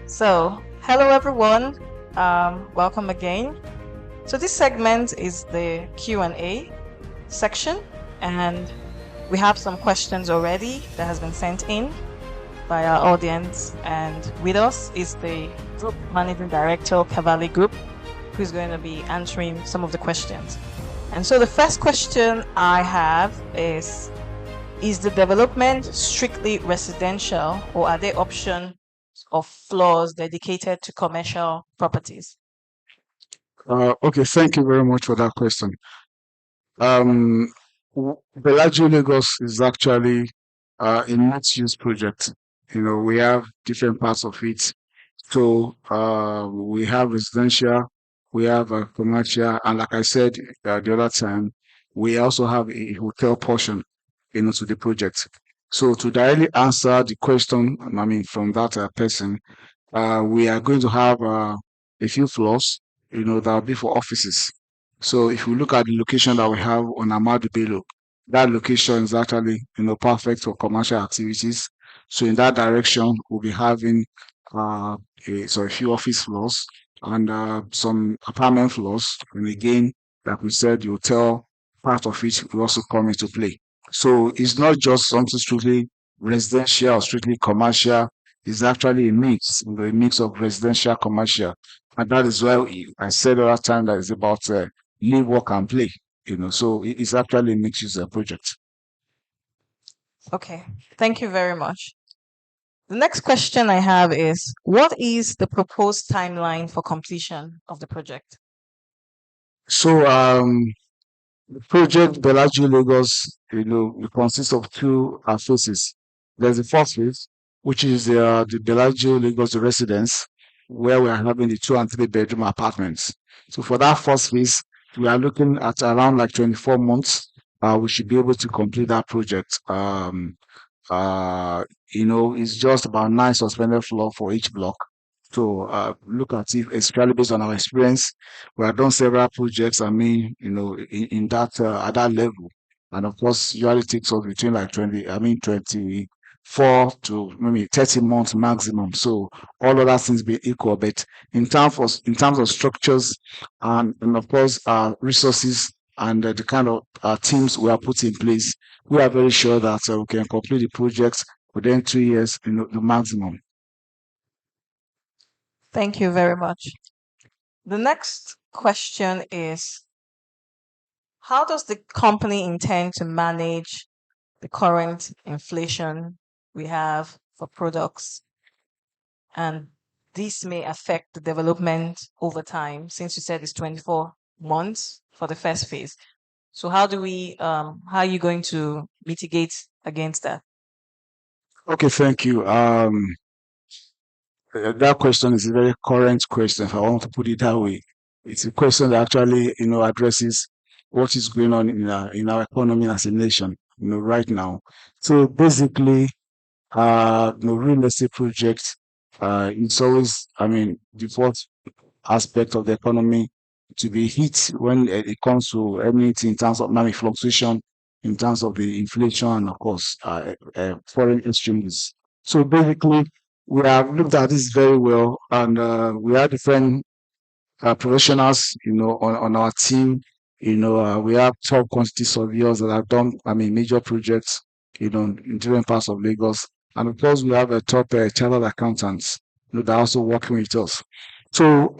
So, hello everyone. Welcome again. So this segment is the Q&A section, and we have some questions already that has been sent in by our audience. And with us is the Group Managing Director of Cavalli Group, who's going to be answering some of the questions. And so the first question I have is the development strictly residential, or are there options of floors dedicated to commercial properties? Okay, thank you very much for that question. Um, Bellagio Lagos is actually a mixed-use project. We have different parts of it. So we have residential, we have commercial, and like I said the other time, we also have a hotel portion, to the project. So to directly answer the question, I mean, from that person, we are going to have a few floors, that will be for offices. So if we look at the location that we have on Amadu Bello, that location is actually, perfect for commercial activities. So in that direction, we'll be having a few office floors and some apartment floors. And again, like we said, the hotel part of it will also come into play. So it's not just something strictly residential or strictly commercial. It's actually a mix, a mix of residential, commercial, and that is why I said last time that it's about live, work, and play. So it's actually a mixed use project. Okay, thank you very much. The next question I have is, what is the proposed timeline for completion of the project? So the project Bellagio Lagos, it consists of two phases. There's the first phase, which is the Bellagio Lagos residence, where we are having the 2 and 3 bedroom apartments. So for that first phase, we are looking at around like 24 months. We should be able to complete that project. It's just about 9 suspended floor for each block. So look at it, especially based on our experience. We have done several projects, I mean, in that at that level. And of course, usually takes us between like 24 to maybe 30 months maximum. So all other things be equal. But in terms of structures and of course resources and the kind of teams we are put in place, we are very sure that we can complete the project within 2 years, the maximum. Thank you very much. The next question is, how does the company intend to manage the current inflation we have for products? And this may affect the development over time, since you said it's 24 months for the first phase. So how are you going to mitigate against that? Okay, thank you. That question is a very current question, if I want to put it that way. It's a question that actually, addresses what is going on in our economy as a nation, right now. So basically, real estate projects, it's always, I mean, the fourth aspect of the economy to be hit when it comes to anything in terms of money fluctuation, in terms of the inflation, and of course, foreign exchanges. So basically, we have looked at this very well, and we have different professionals, on our team. We have top quantity surveyors that have done, I mean, major projects, in different parts of Lagos. And of course, we have a top chartered accountants, that are also working with us. So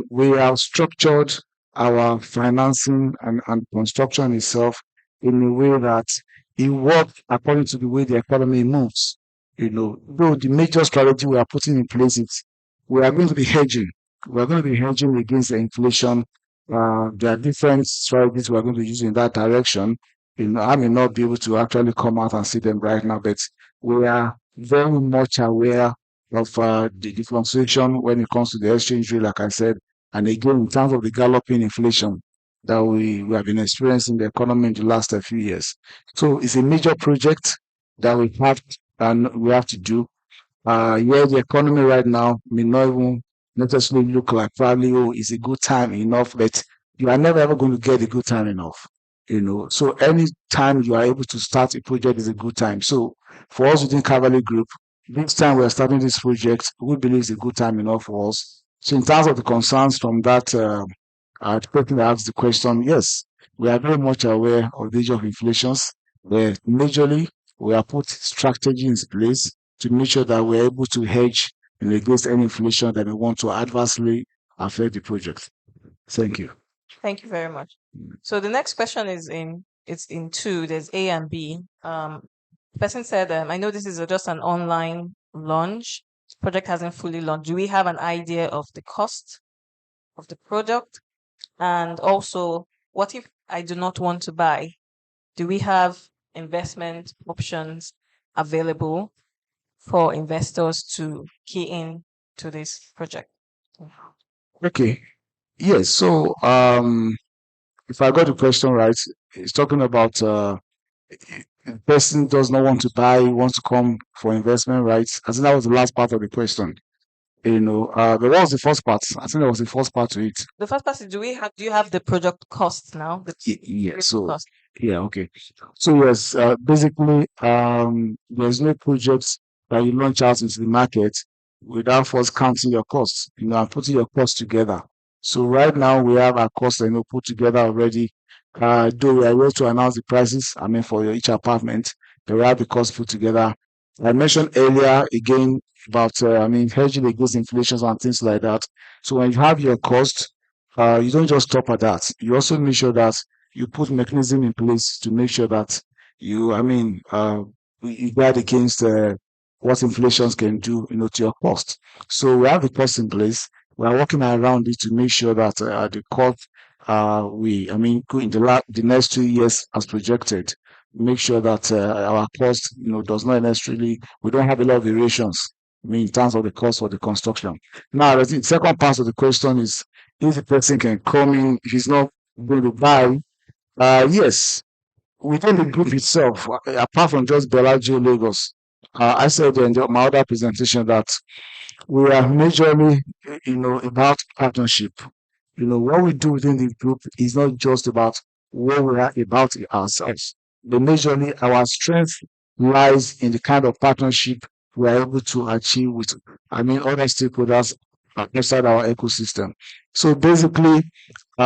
we have structured our financing and construction itself in a way that it works according to the way the economy moves. Though the major strategy we are putting in place is we are going to be hedging. We are going to be hedging against the inflation. There are different strategies we are going to use in that direction. I may not be able to actually come out and see them right now, but we are very much aware of the fluctuation when it comes to the exchange rate, like I said. And again, in terms of the galloping inflation that we have been experiencing in the economy in the last few years. So it's a major project that we have to do. Yeah, the economy right now may not even necessarily look like probably, oh, it's a good time enough, but you are never ever going to get a good time enough. So any time you are able to start a project is a good time. So for us within Cavalry Group, this time we're starting this project, we believe it's a good time enough for us. So in terms of the concerns from that the person that asked the question, yes, we are very much aware of the issue of inflations, where majorly we have put strategy in place to make sure that we're able to hedge against any inflation that we want to adversely affect the project. Thank you. Thank you very much. So the next question is in two. There's A and B. The person said, I know this is just an online launch. Project hasn't fully launched. Do we have an idea of the cost of the product? And also, what if I do not want to buy? Do we have investment options available for investors to key in to this project? Okay. Yes. So, if I got the question right, it's talking about the person does not want to buy, wants to come for investment, right? I think that was the last part of the question. But what was the first part? I think that was the first part to it. The first part is, do you have the project cost now? The Yeah. real So, cost. yeah. Okay. So yes, basically, there's no projects that you launch out into the market without first counting your costs, and putting your costs together. So right now we have our costs, put together already. Though we are able to announce the prices, I mean, for each apartment, but we have the costs put together. I mentioned earlier again about, hedging against inflations and things like that. So when you have your cost, you don't just stop at that. You also make sure that you put mechanism in place to make sure that you guard against what inflations can do, to your cost. So we have the cost in place. We are working around it to make sure that the cost go in the next 2 years as projected. Make sure that our cost, does not necessarily, we don't have a lot of variations. In terms of the cost for the construction. Now, the second part of the question is if the person can come in, if he's not going to buy, yes, within the group itself, apart from just Bellagio Lagos, I said in my other presentation that we are majorly, about partnership. What we do within the group is not just about what we are about ourselves, but majorly our strength lies in the kind of partnership we are able to achieve with, other stakeholders outside our ecosystem. So basically, we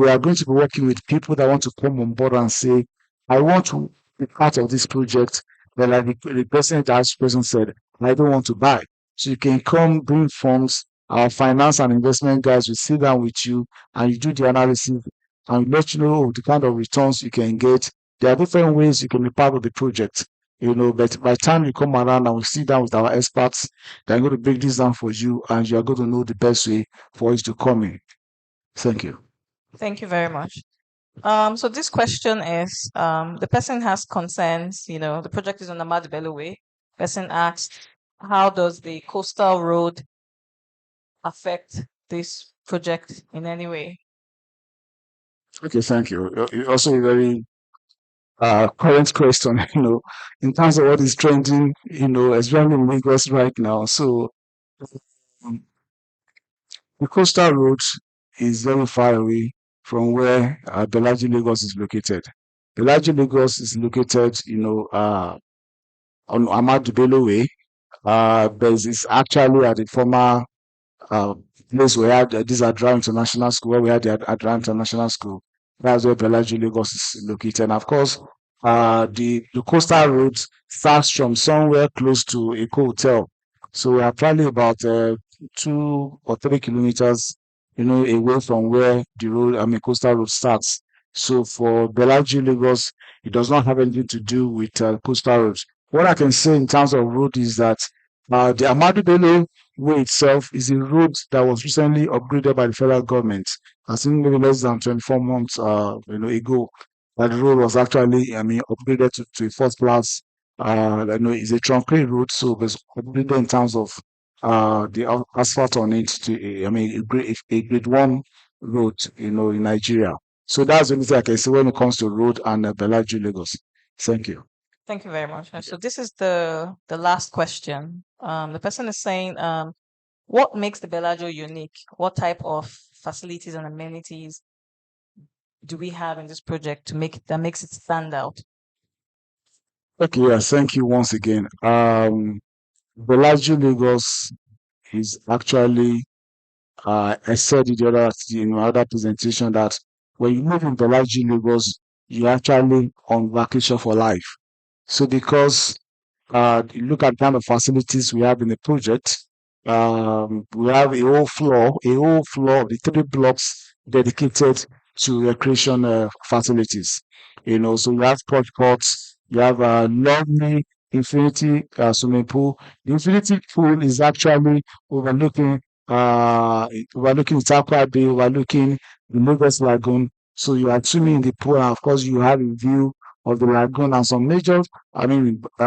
are going to be working with people that want to come on board and say, I want to be part of this project. But like the person that asked person said, I don't want to buy. So you can come, bring forms. Our finance and investment guys will sit down with you and you do the analysis and let you know the kind of returns you can get. There are different ways you can be part of the project. But by the time you come around and we sit down with our experts, they're going to break this down for you and you are going to know the best way for it to come in. Thank you. Thank you very much. So this question is, the person has concerns, the project is on the Ahmadu Bello Way. Person asked, how does the coastal road affect this project in any way? Okay, thank you. Also a very current question, in terms of what is trending, especially in Lagos right now. So um, the coastal road is very far away from where Bellagio Lagos is located. Bellagio Lagos is located, on Ahmadu Bello Way. But it's actually at the former uh, place we had this Adra International School, where we had the Adra International School. That's where Bellagio Lagos is located. And of course, the coastal route starts from somewhere close to Eco Hotel. So we are probably about 2 or 3 kilometers, away from where the road, coastal road starts. So for Bellagio Lagos, it does not have anything to do with coastal roads. What I can say in terms of road is that the Ahmadu Bello way itself is a road that was recently upgraded by the federal government. I think maybe less than 24 months ago. That road was actually, upgraded to a first class. It's a truncate road, so it's upgraded in terms of the asphalt on it to, a grade one road, in Nigeria. So that's the only thing I can say when it comes to road and Bellagio Lagos. Thank you. Thank you very much. So this is the last question. The person is saying, what makes the Bellagio unique? What type of facilities and amenities do we have in this project that makes it stand out? Okay, yes, thank you once again. Bellagio Lagos is actually, I said in the other, other presentation that when you live in Bellagio Lagos, you're actually on vacation for life. So because you look at the kind of facilities we have in the project. We have a whole floor of the three blocks dedicated to recreation facilities. So you have sports courts, you have a lovely infinity swimming pool. The infinity pool is actually overlooking overlooking Takwa Bay, overlooking the Lagos Lagoon. So you are swimming in the pool, and of course you have a view of the lagoon and some major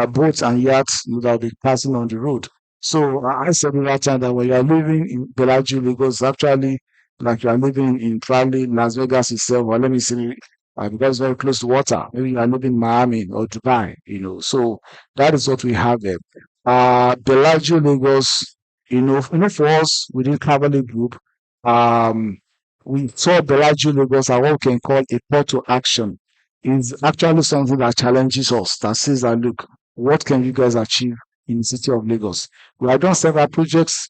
boats and yachts that will be passing on the road. So I said the last time that when you are living in Bellagio, Lagos, actually like you are living in probably Las Vegas itself, or let me say, because it's very close to water. Maybe you are living in Miami or Dubai. So that is what we have there. Bellagio, Lagos, for us within Cavalry Group, um, we saw Bellagio, Lagos as what we can call a call to action is actually something that challenges us, that says that, look, what can you guys achieve in the city of Lagos? We have done several projects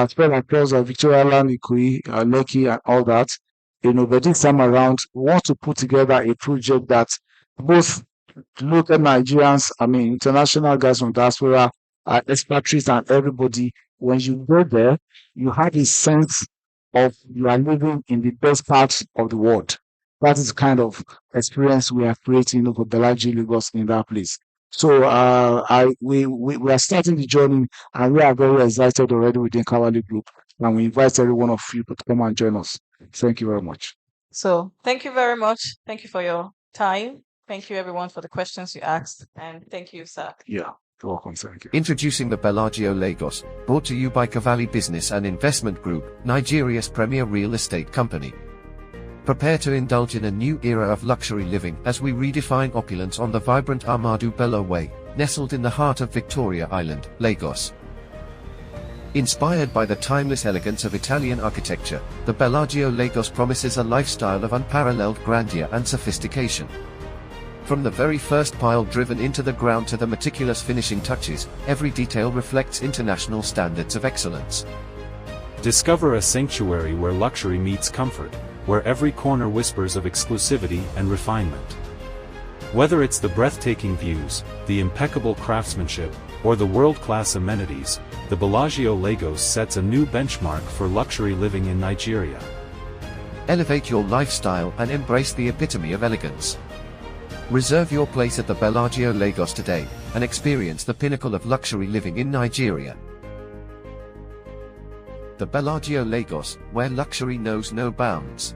spread across Victoria Land, Ikoyi, Lekki, and all that. But this time around, we want to put together a project that both local Nigerians, international guys from diaspora, expatriates, and everybody, when you go there, you have a sense of you are living in the best part of the world. That is the kind of experience we are creating for Bellagio Lagos in that place. So we are starting the journey, and we are very excited already within Kawali Group, and we invite every one of you to come and join us. Thank you very much. So thank you very much. Thank you for your time. Thank you everyone for the questions you asked. And thank you, sir. Yeah, you're welcome. Thank you. Introducing the Bellagio Lagos, brought to you by Cavalli Business and Investment Group, Nigeria's premier real estate company. Prepare to indulge in a new era of luxury living as we redefine opulence on the vibrant Ahmadu Bello Way, nestled in the heart of Victoria Island, Lagos. Inspired by the timeless elegance of Italian architecture, the Bellagio Lagos promises a lifestyle of unparalleled grandeur and sophistication. From the very first pile driven into the ground to the meticulous finishing touches, every detail reflects international standards of excellence. Discover a sanctuary where luxury meets comfort, where every corner whispers of exclusivity and refinement. Whether it's the breathtaking views, the impeccable craftsmanship, or the world-class amenities, the Bellagio Lagos sets a new benchmark for luxury living in Nigeria. Elevate your lifestyle and embrace the epitome of elegance. Reserve your place at the Bellagio Lagos today, and experience the pinnacle of luxury living in Nigeria. The Bellagio Lagos, where luxury knows no bounds.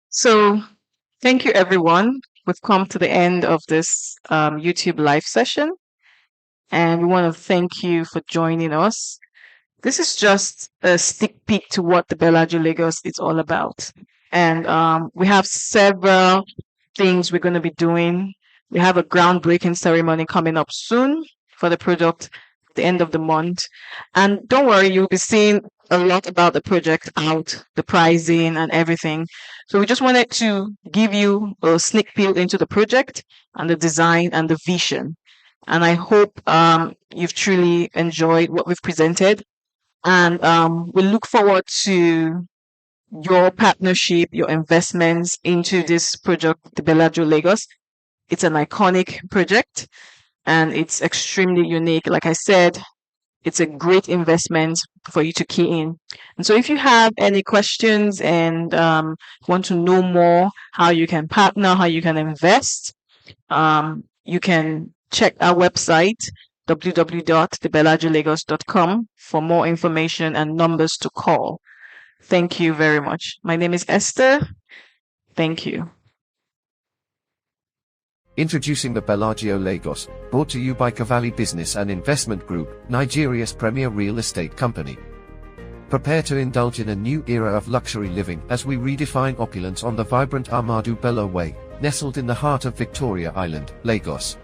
So thank you everyone. We've come to the end of this YouTube live session, and we want to thank you for joining us. This is just a sneak peek to what the Bellagio Lagos is all about. And we have several things we're going to be doing. We have a groundbreaking ceremony coming up soon for the project at the end of the month. And don't worry, you'll be seeing a lot about the project out, the pricing and everything. So we just wanted to give you a sneak peek into the project and the design and the vision. And I hope you've truly enjoyed what we've presented. And we look forward to your partnership, your investments into this project, the Bellagio Lagos. It's an iconic project and it's extremely unique. Like I said, it's a great investment for you to key in. And so if you have any questions and want to know more how you can partner, how you can invest, you can check our website, www.thebellagiolagos.com, for more information and numbers to call. Thank you very much. My name is Esther. Thank you. Introducing the Bellagio Lagos, brought to you by Cavalli Business and Investment Group, Nigeria's premier real estate company. Prepare to indulge in a new era of luxury living as we redefine opulence on the vibrant Ahmadu Bello Way, nestled in the heart of Victoria Island, Lagos.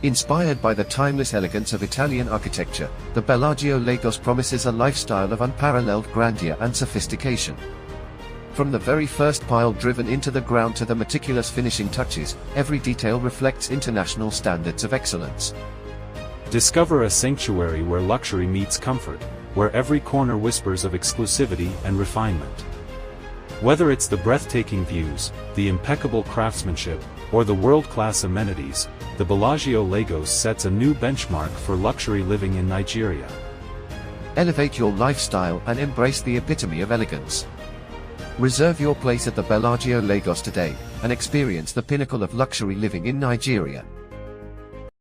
Inspired by the timeless elegance of Italian architecture, the Bellagio Lagos promises a lifestyle of unparalleled grandeur and sophistication. From the very first pile driven into the ground to the meticulous finishing touches, every detail reflects international standards of excellence. Discover a sanctuary where luxury meets comfort, where every corner whispers of exclusivity and refinement. Whether it's the breathtaking views, the impeccable craftsmanship, or the world-class amenities, the Bellagio Lagos sets a new benchmark for luxury living in Nigeria. Elevate your lifestyle and embrace the epitome of elegance. Reserve your place at the Bellagio Lagos today, and experience the pinnacle of luxury living in Nigeria.